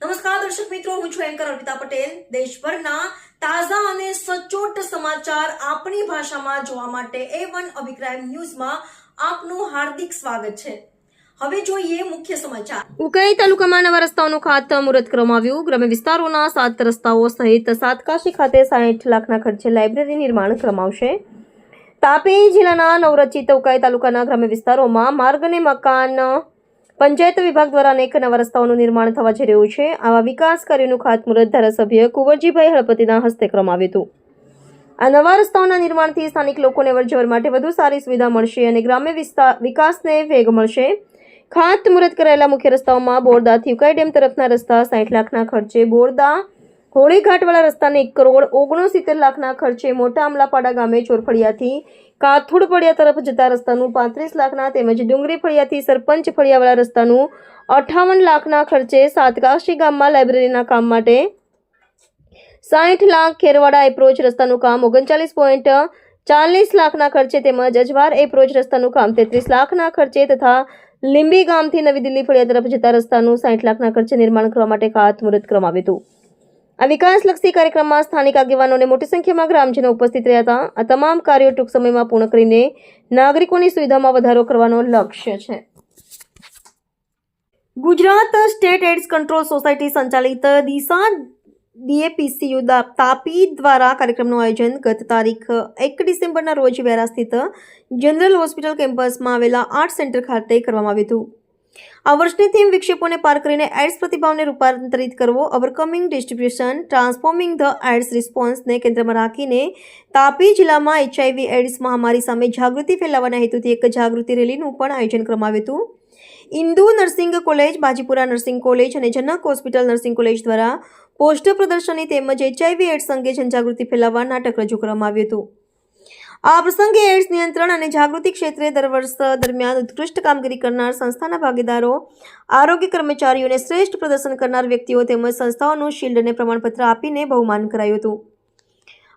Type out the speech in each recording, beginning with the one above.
નમસ્કાર દર્શક મિત્રો, હું છું એન્કર અર્પિતા પટેલ। દેશભરના તાજા અને સચોટ સમાચાર આપણી ભાષામાં જોવા માટે A1 અભિપ્રાય ન્યૂઝમાં આપનું હાર્દિક સ્વાગત છે। હવે જોઈએ મુખ્ય સમાચાર। ઉકાઈ તાલુકામાં નવા રસ્તાઓનું ખાતમુહૂર્ત કરવામાં આવ્યું। ગ્રામ્ય વિસ્તારોના 7 રસ્તાઓ સહિત સાતકાશી ખાતે 60 લાખના ખર્ચે લાઇબ્રેરી નિર્માણ કરવામાં આવશે। તાપી જિલ્લાના નવરચિત ઉકાઈ તાલુકાના ગ્રામ્ય વિસ્તારોમાં માર્ગ અને મકાન પંચાયત વિભાગ દ્વારા અનેક નવા રસ્તાઓનું નિર્માણ થવા જઈ રહ્યું છે। આવા વિકાસ કાર્યોનું ખાતમુહૂર્ત ધારાસભ્ય કુંવરજીભાઈ હળપતિના હસ્તે કરવામાં આવ્યું હતું। આ નવા રસ્તાઓના નિર્માણથી સ્થાનિક લોકોને અવરજવર માટે વધુ સારી સુવિધા મળશે અને ગ્રામ્ય વિકાસને વેગ મળશે। ખાતમુહૂર્ત કરાયેલા મુખ્ય રસ્તાઓમાં બોરદાથી ઉકાઈ ડેમ તરફના રસ્તા 60 લાખના ખર્ચે, બોરદા હોળીઘાટવાળા રસ્તાને 1 કરોડ 69 લાખના ખર્ચે, મોટા આમલાપાડા ગામે ચોરફળિયાથી કાથુડ ફળિયા તરફ જતા રસ્તાનું 35 લાખના તેમજ ડુંગરી ફળિયાથી સરપંચ ફળિયાવાળા રસ્તાનું 58 લાખના ખર્ચે, સાતકાશી ગામમાં લાઇબ્રેરીના કામ માટે 60 લાખ, ખેરવાડા એપ્રોચ રસ્તાનું કામ 39.40 લાખના ખર્ચે તેમજ અજવાર એપ્રોચ રસ્તાનું કામ 33 લાખના ખર્ચે તથા લીંબી ગામથી નવી દિલ્હી ફળિયા તરફ જતા રસ્તાનું 60 લાખના ખર્ચે નિર્માણ કરવા માટે ખાતમુહૂર્ત કરવામાં આવ્યું હતું। આ વિકાસલક્ષી કાર્યક્રમમાં સ્થાનિક આગેવાનો અને મોટી સંખ્યામાં ગ્રામજનો ઉપસ્થિત રહ્યા હતા। આ તમામ કાર્યો ટૂંક સમયમાં પૂર્ણ કરીને નાગરિકોની સુવિધામાં વધારો કરવાનો લક્ષ્ય છે। Gujarat state ads control society સંચાલિત દિશા DAPCU તાપી દ્વારા કાર્યક્રમનું આયોજન ગત તારીખ 1 ડિસેમ્બરના રોજ વેરા સ્થિત જનરલ હોસ્પિટલ કેમ્પસમાં આવેલા આર્ટ સેન્ટર ખાતે કરવામાં આવ્યું હતું। આ વર્ષની થીમ વિક્ષેપોને પાર કરીને એડ્સ પ્રતિભાવને રૂપાંતરિત કરવો, ઓવરકમિંગ ડિસ્ટ્રીબ્યુશન, ટ્રાન્સફોર્મિંગ ધ એડ્સ રિસ્પોન્સને કેન્દ્રમાં રાખીને તાપી જિલ્લામાં HIV એડ્સ મહામારી સામે જાગૃતિ ફેલાવવાના હેતુથી એક જાગૃતિ રેલીનું પણ આયોજન કરવામાં આવ્યું હતું। Indu nursing college, Bajipura nursing college અને જનક હોસ્પિટલ નર્સિંગ કોલેજ દ્વારા પોસ્ટર પ્રદર્શની તેમજ HIV એડ્સ અંગે જનજાગૃતિ ફેલાવવા નાટક રજૂ કરવામાં આવ્યું હતું। આ પ્રસંગે એડ્સ નિયંત્રણ અને જાગૃતિ ક્ષેત્રે દર વર્ષ દરમિયાન ઉત્કૃષ્ટ કામગીરી કરનાર સંસ્થાના ભાગીદારો, આરોગ્ય કર્મચારીઓને શ્રેષ્ઠ પ્રદર્શન કરનાર વ્યક્તિઓ તેમજ સંસ્થાઓનું શિલ્ડ અને પ્રમાણપત્ર આપીને બહુમાન કરાયું હતું।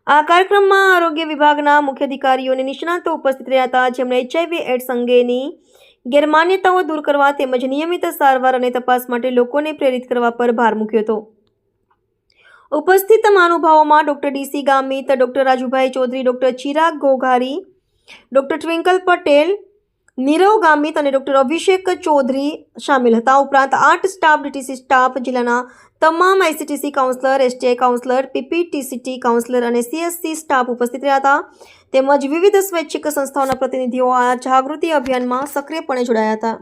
આ કાર્યક્રમમાં આરોગ્ય વિભાગના મુખ્ય અધિકારીઓ અને નિષ્ણાતો ઉપસ્થિત રહ્યા હતા, જેમણે HIV એડ્સ અંગેની ગેરમાન્યતાઓ દૂર કરવા તેમજ નિયમિત સારવાર અને તપાસ માટે લોકોને પ્રેરિત કરવા પર ભાર મૂક્યો હતો। ઉપસ્થિત મહાનુભાવોમાં doctor DC Gamit, doctor Rajubhai Chaudhari, doctor Chirag Ghoghari, doctor Twinkle Patel, Nirav Gamit અને ડોક્ટર અભિષેક ચૌધરી શામેલ હતા। ઉપરાંત 8 સ્ટાફ, DTC સ્ટાફ, જિલ્લાના તમામ ICTC counsellor, STI counsellor, PPTCT counsellor અને CSC સ્ટાફ ઉપસ્થિત રહ્યા હતા તેમજ વિવિધ સ્વૈચ્છિક સંસ્થાઓના પ્રતિનિધિઓ આ જાગૃતિ અભિયાનમાં સક્રિયપણે જોડાયા હતા।